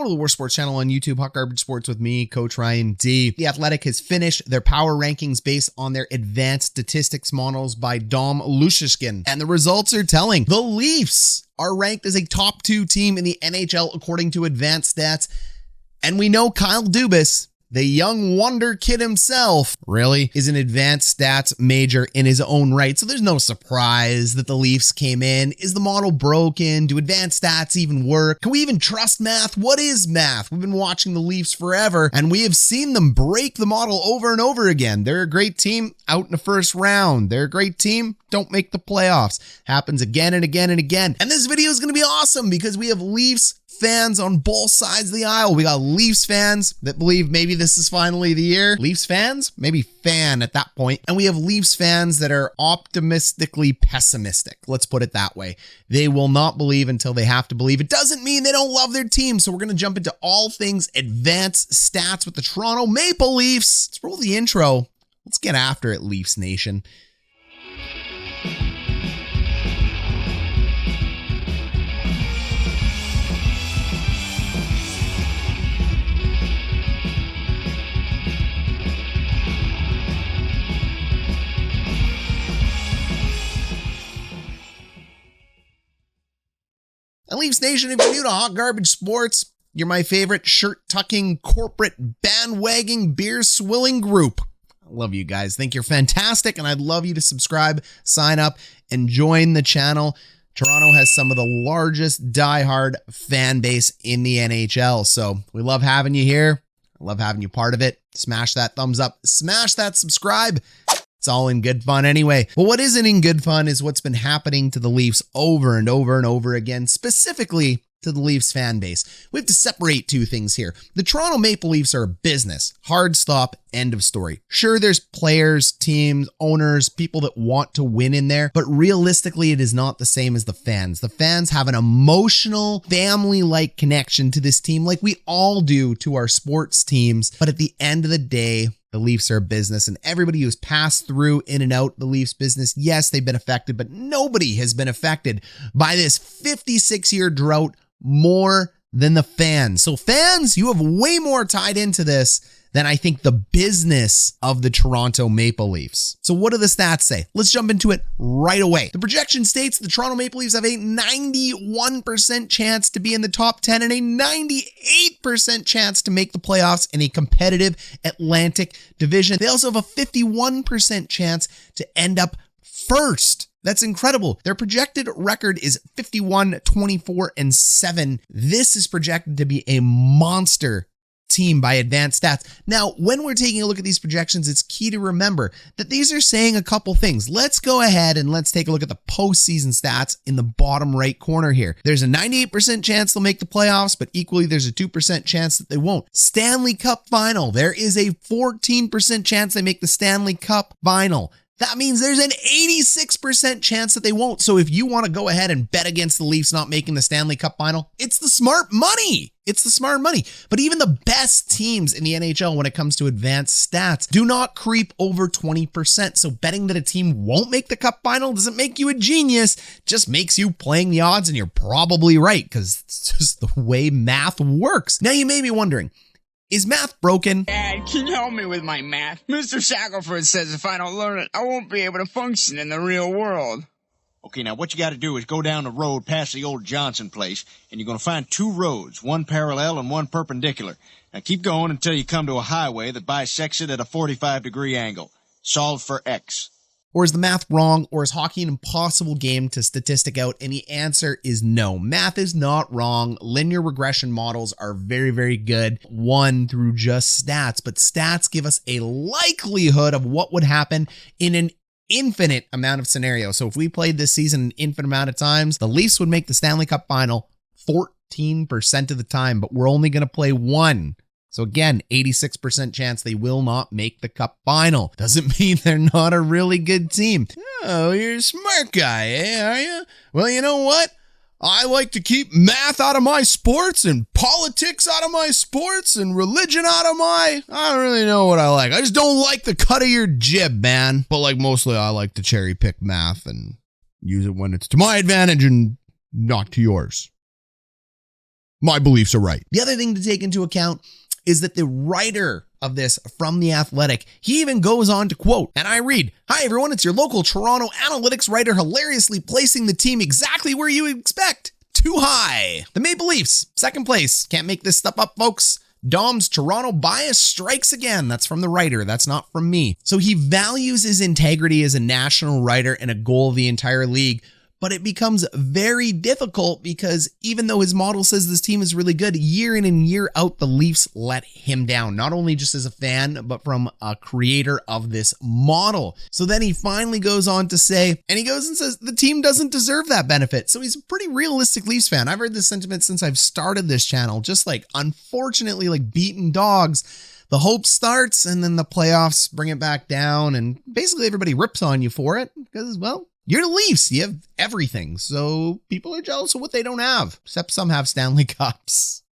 Follow the War Sports channel on YouTube, Hot Garbage Sports with me, Coach Ryan D. The Athletic has finished their power rankings based on their advanced statistics models by Dom Luszczyszyn, and the results are telling. The Leafs are ranked as a top 2 team in the NHL according to advanced stats, and we know Kyle Dubas, the young wonder kid himself, really is an advanced stats major in his own right. So there's no surprise that the Leafs came in. Is the model broken? Do advanced stats even work? Can we even trust math? What is math? We've been watching the Leafs forever, and we have seen them break the model over and over again. They're a great team out in the first round. They're a great team, don't make the playoffs. Happens again and again and again. And this video is going to be awesome because we have Leafs fans on both sides of the aisle. We got Leafs fans that believe maybe this is finally the year. Leafs fans, maybe fan at that point. And we have Leafs fans that are optimistically pessimistic. Let's put it that way. They will not believe until they have to believe. It doesn't mean they don't love their team. So we're going to jump into all things advanced stats with the Toronto Maple Leafs. Let's roll the intro. Let's get after it, Leafs Nation. And Leafs Nation, if you're new to Hot Garbage Sports, you're my favorite shirt-tucking, corporate, bandwagon, beer-swilling group. I love you guys. Think you're fantastic, and I'd love you to subscribe, sign up, and join the channel. Toronto has some of the largest diehard fan base in the NHL, so we love having you here. I love having you part of it. Smash that thumbs up. Smash that subscribe. It's all in good fun anyway. But what isn't in good fun is what's been happening to the Leafs over and over and over again, specifically to the Leafs fan base. We have to separate two things here. The Toronto Maple Leafs are a business. Hard stop, end of story. Sure, there's players, teams, owners, people that want to win in there, but realistically, it is not the same as the fans. The fans have an emotional, family-like connection to this team like we all do to our sports teams. But at the end of the day, the Leafs are a business, and everybody who's passed through in and out the Leafs business, yes, they've been affected, but nobody has been affected by this 56-year drought more than the fans. So fans, you have way more tied into this than I think the business of the Toronto Maple Leafs. So what do the stats say? Let's jump into it right away. The projection states the Toronto Maple Leafs have a 91% chance to be in the top 10 and a 98% chance to make the playoffs in a competitive Atlantic Division. They also have a 51% chance to end up first. That's incredible. Their projected record is 51, 24, and 7. This is projected to be a monster team by advanced stats. Now, when we're taking a look at these projections, it's key to remember that these are saying a couple things. Let's go ahead and let's take a look at the postseason stats in the bottom right corner here. There's a 98% chance they'll make the playoffs, but equally there's a 2% chance that they won't. Stanley Cup final. There is a 14% chance they make the Stanley Cup final. That means there's an 86% chance that they won't. So if you want to go ahead and bet against the Leafs not making the Stanley Cup final, it's the smart money. It's the smart money. But even the best teams in the NHL when it comes to advanced stats do not creep over 20%. So betting that a team won't make the cup final doesn't make you a genius, just makes you playing the odds, and you're probably right because it's just the way math works. Now you may be wondering, is math broken? Dad, can you help me with my math? Mr. Shackelford says if I don't learn it, I won't be able to function in the real world. Okay, now what you got to do is go down the road past the old Johnson place, and you're going to find 2 roads, one parallel and one perpendicular. Now keep going until you come to a highway that bisects it at a 45-degree angle. Solve for X. Or is the math wrong? Or is hockey an impossible game to statistic out? And the answer is no. Math is not wrong. Linear regression models are very, very good. One through just stats, but stats give us a likelihood of what would happen in an infinite amount of scenarios. So if we played this season an infinite amount of times, the Leafs would make the Stanley Cup final 14% of the time, but we're only going to play one. So again, 86% chance they will not make the cup final. Doesn't mean they're not a really good team. Oh, you're a smart guy, eh, are you? Well, you know what? I like to keep math out of my sports and politics out of my sports and religion out of my... I don't really know what I like. I just don't like the cut of your jib, man. But like mostly I like to cherry pick math and use it when it's to my advantage and not to yours. my beliefs are right. The other thing to take into account is that the writer of this from The Athletic, he even goes on to quote, and I read, "Hi everyone, it's your local Toronto analytics writer hilariously placing the team exactly where you would expect. Too high. The Maple Leafs, second place. Can't make this stuff up, folks. Dom's Toronto bias strikes again." That's from the writer. That's not from me. So he values his integrity as a national writer and a goal of the entire league. But it becomes very difficult because even though his model says this team is really good, year in and year out, the Leafs let him down, not only just as a fan, but from a creator of this model. So then he finally goes on to say, and he goes and says, the team doesn't deserve that benefit. So he's a pretty realistic Leafs fan. I've heard this sentiment since I've started this channel, just like, unfortunately, like beaten dogs. The hope starts and then the playoffs bring it back down and basically everybody rips on you for it because, well, you're the Leafs. You have everything. So people are jealous of what they don't have, except some have Stanley Cups.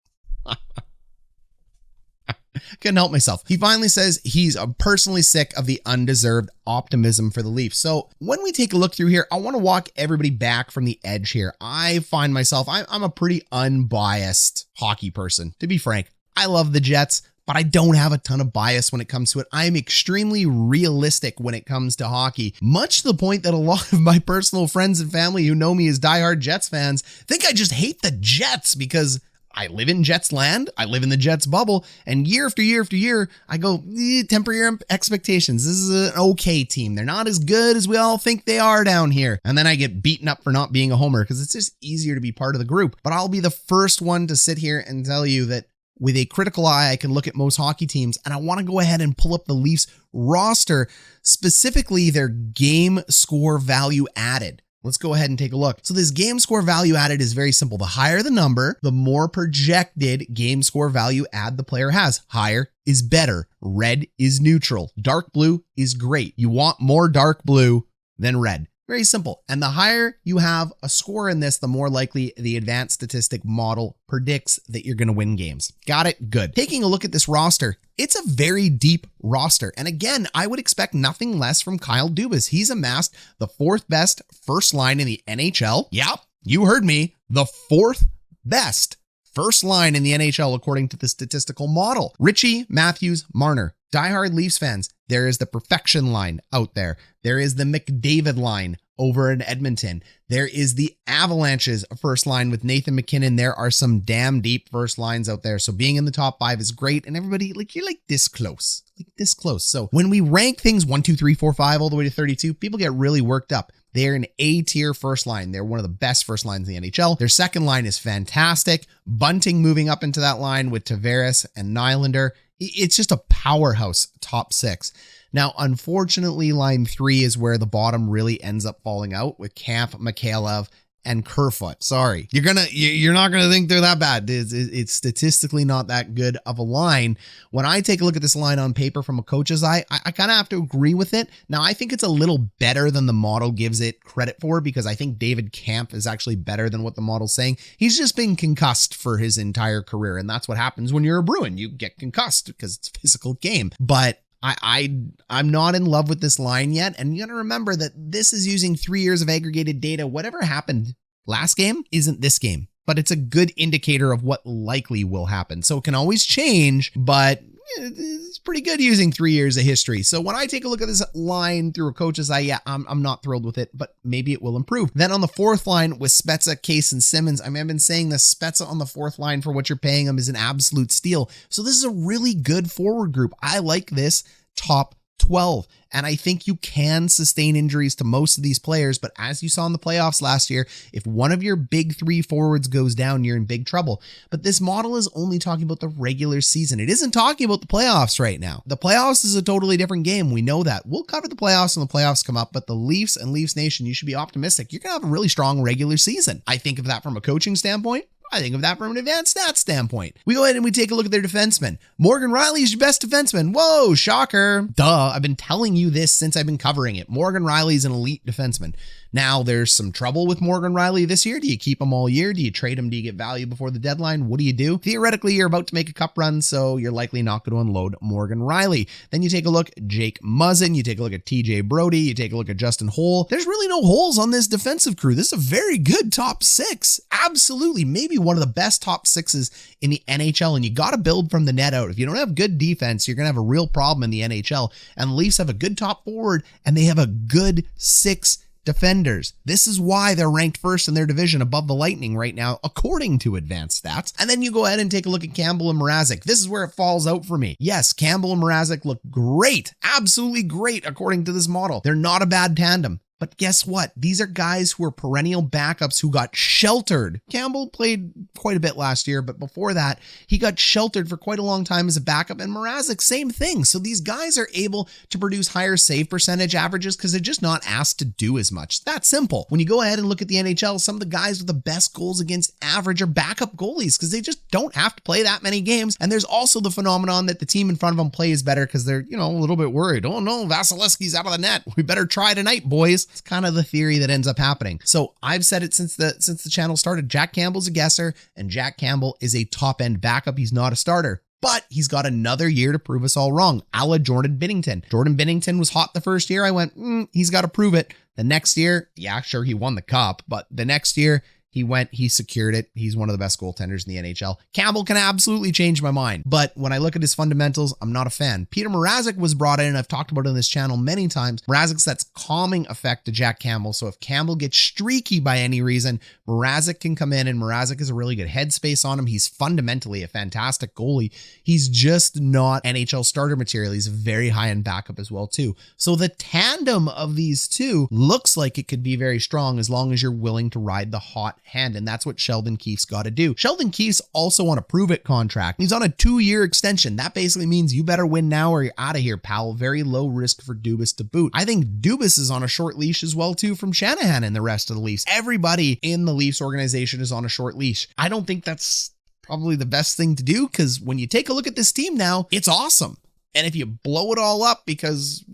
Couldn't help myself. He finally says he's personally sick of the undeserved optimism for the Leafs. So when we take a look through here, I want to walk everybody back from the edge here. I find myself, I'm a pretty unbiased hockey person, to be frank. I love the Jets, but I don't have a ton of bias when it comes to it. I am extremely realistic when it comes to hockey, much to the point that a lot of my personal friends and family who know me as diehard Jets fans think I just hate the Jets because I live in Jets land, I live in the Jets bubble, and year after year after year, I go, temper your expectations. This is an okay team. They're not as good as we all think they are down here. And then I get beaten up for not being a homer because it's just easier to be part of the group. But I'll be the first one to sit here and tell you that with a critical eye, I can look at most hockey teams, and I want to go ahead and pull up the Leafs roster, specifically their game score value added. Let's go ahead and take a look. So this game score value added is very simple. The higher the number, the more projected game score value add the player has. Higher is better. Red is neutral. Dark blue is great. You want more dark blue than red. Very simple. And the higher you have a score in this, the more likely the advanced statistic model predicts that you're going to win games. Got it? Good. Taking a look at this roster, it's a very deep roster. And again, I would expect nothing less from Kyle Dubas. He's amassed the fourth best first line in the NHL. Yep, you heard me. The fourth best first line in the NHL according to the statistical model. Ritchie, Matthews, Marner. Diehard Leafs fans, there is the perfection line out there. There is the McDavid line over in Edmonton. There is the Avalanche's first line with Nathan MacKinnon. There are some damn deep first lines out there. So being in the top 5 is great. And everybody, like, you're like this close. Like this close. So when we rank things 1, 2, 3, 4, 5 all the way to 32, people get really worked up. They're an A-tier first line. They're one of the best first lines in the NHL. Their second line is fantastic. Bunting moving up into that line with Tavares and Nylander. It's just a powerhouse top 6. Now, unfortunately, line 3 is where the bottom really ends up falling out with Camp, Mikhailov, and Kerfoot. Sorry, you're not gonna think they're that bad. It's statistically not that good of a line. When I take a look at this line on paper from a coach's eye, I kind of have to agree with it. Now, I think it's a little better than the model gives it credit for because I think David Kampf is actually better than what the model's saying. He's just been concussed for his entire career, and that's what happens when you're a Bruin. You get concussed because it's a physical game. But I'm not in love with this line yet. And you got to remember that this is using 3 years of aggregated data. Whatever happened last game isn't this game, but it's a good indicator of what likely will happen. So it can always change, but it's pretty good using 3 years of history. So when I take a look at this line through a coach's eye, yeah, I'm not thrilled with it, but maybe it will improve. Then on the fourth line with Spezza, Case, and Simmons, I mean, I've been saying this, Spezza on the fourth line for what you're paying him is an absolute steal. So this is a really good forward group. I like this top 12. And I think you can sustain injuries to most of these players. But as you saw in the playoffs last year, if one of your big 3 forwards goes down, you're in big trouble. But this model is only talking about the regular season. It isn't talking about the playoffs right now. The playoffs is a totally different game. We know that. We'll cover the playoffs when the playoffs come up. But the Leafs and Leafs Nation, you should be optimistic. You're going to have a really strong regular season. I think of that from a coaching standpoint. I think of that from an advanced stats standpoint. We go ahead and we take a look at their defensemen. Morgan Rielly is your best defenseman. Whoa, shocker. Duh, I've been telling you this since I've been covering it. Morgan Rielly is an elite defenseman. Now, there's some trouble with Morgan Rielly this year. Do you keep him all year? Do you trade him? Do you get value before the deadline? What do you do? Theoretically, you're about to make a cup run, so you're likely not going to unload Morgan Rielly. Then you take a look at Jake Muzzin, you take a look at TJ Brody, you take a look at Justin Holl. There's really no holes on this defensive crew. This is a very good top six. Absolutely. Maybe one of the best top sixes in the NHL, and you got to build from the net out. If you don't have good defense, you're going to have a real problem in the NHL. And the Leafs have a good top forward, and they have a good 6 defenders. This is why they're ranked first in their division above the Lightning right now, according to advanced stats. And then you go ahead and take a look at Campbell and Mrazek. This is where it falls out for me. Yes, Campbell and Mrazek look great, absolutely great, according to this model. They're not a bad tandem. But guess what? These are guys who are perennial backups who got sheltered. Campbell played quite a bit last year, but before that, he got sheltered for quite a long time as a backup. And Mrazek, same thing. So these guys are able to produce higher save percentage averages because they're just not asked to do as much. That simple. When you go ahead and look at the NHL, some of the guys with the best goals against average are backup goalies because they just don't have to play that many games. And there's also the phenomenon that the team in front of them plays better because they're, a little bit worried. Oh no, Vasilevsky's out of the net. We better try tonight, boys. It's kind of the theory that ends up happening. So I've said it since the channel started. Jack Campbell's a guesser, and Jack Campbell is a top-end backup. He's not a starter. But he's got another year to prove us all wrong, a la Jordan Binnington. Jordan Binnington was hot the first year. I went, he's got to prove it. The next year, yeah, sure, he won the cup. But the next year, he secured it. He's one of the best goaltenders in the NHL. Campbell can absolutely change my mind. But when I look at his fundamentals, I'm not a fan. Petr Mrazek was brought in, and I've talked about it on this channel many times. Mrazek's that calming effect to Jack Campbell. So if Campbell gets streaky by any reason, Mrazek can come in, and Mrazek has a really good headspace on him. He's fundamentally a fantastic goalie. He's just not NHL starter material. He's a very high-end backup as well, too. So the tandem of these two looks like it could be very strong as long as you're willing to ride the hot hand, and that's what Sheldon Keefe's got to do. Sheldon Keefe's also on a prove-it contract. He's on a 2-year extension. That basically means you better win now or you're out of here, pal. Very low risk for Dubas to boot. I think Dubas is on a short leash as well, too, from Shanahan and the rest of the Leafs. Everybody in the Leafs organization is on a short leash. I don't think that's probably the best thing to do, because when you take a look at this team now, it's awesome. And if you blow it all up because,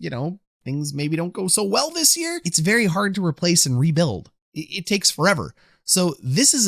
things maybe don't go so well this year, it's very hard to replace and rebuild. It takes forever. So this is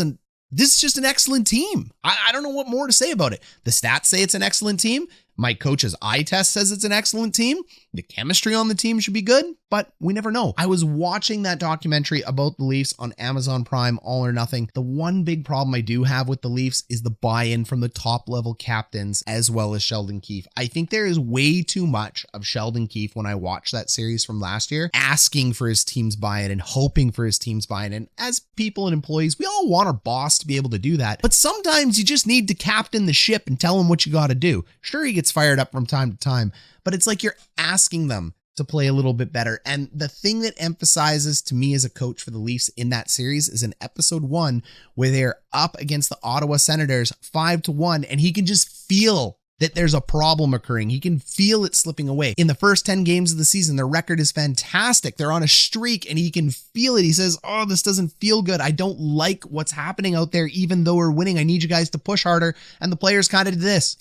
just an excellent team. I don't know what more to say about it. The stats say it's an excellent team. My coach's eye test says it's an excellent team. The chemistry on the team should be good, but we never know. I was watching that documentary about the Leafs on Amazon Prime, All or Nothing. The one big problem I do have with the Leafs is the buy-in from the top-level captains as well as Sheldon Keefe. I think there is way too much of Sheldon Keefe when I watched that series from last year, asking for his team's buy-in and hoping for his team's buy-in. And as people and employees, we all want our boss to be able to do that. But sometimes you just need to captain the ship and tell him what you got to do. Sure, he gets fired up from time to time, but it's like you're asking them to play a little bit better. And the thing that emphasizes to me as a coach for the Leafs in that series is in episode 1, where they're up against the Ottawa Senators 5-1, and he can just feel that there's a problem occurring. He can feel it slipping away. In the first 10 games of the season, their record is fantastic. They're on a streak, and he can feel it. He says, this doesn't feel good. I don't like what's happening out there, even though we're winning. I need you guys to push harder. And the players kind of did this.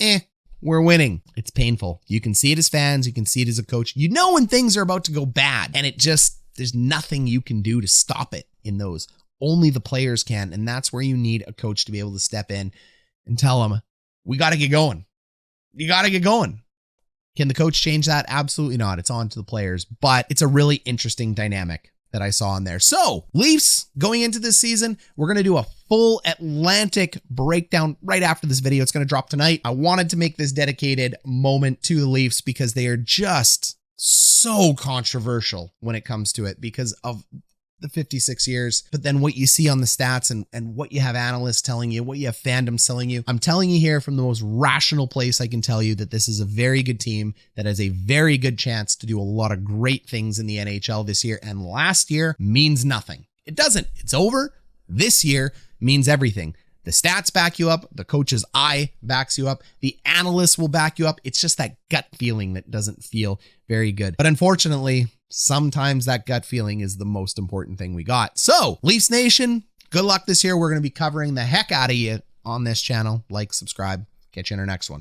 We're winning. It's painful. You can see it as fans. You can see it as a coach. You know when things are about to go bad, and there's nothing you can do to stop it in those. Only the players can, and that's where you need a coach to be able to step in and tell them, we got to get going. You got to get going. Can the coach change that? Absolutely not. It's on to the players, but it's a really interesting dynamic that I saw in there. So Leafs going into this season, we're going to do a full Atlantic breakdown right after this video. It's going to drop tonight. I wanted to make this dedicated moment to the Leafs because they are just so controversial when it comes to it because of the 56 years, but then what you see on the stats and what you have analysts telling you, what you have fandoms telling you. I'm telling you here from the most rational place I can tell you that this is a very good team that has a very good chance to do a lot of great things in the NHL this year, and last year means nothing. It doesn't. It's over. This year means everything. The stats back you up. The coach's eye backs you up. The analysts will back you up. It's just that gut feeling that doesn't feel very good. But unfortunately, sometimes that gut feeling is the most important thing we got. So, Leafs Nation, good luck this year. We're going to be covering the heck out of you on this channel. Like, subscribe. Catch you in our next one.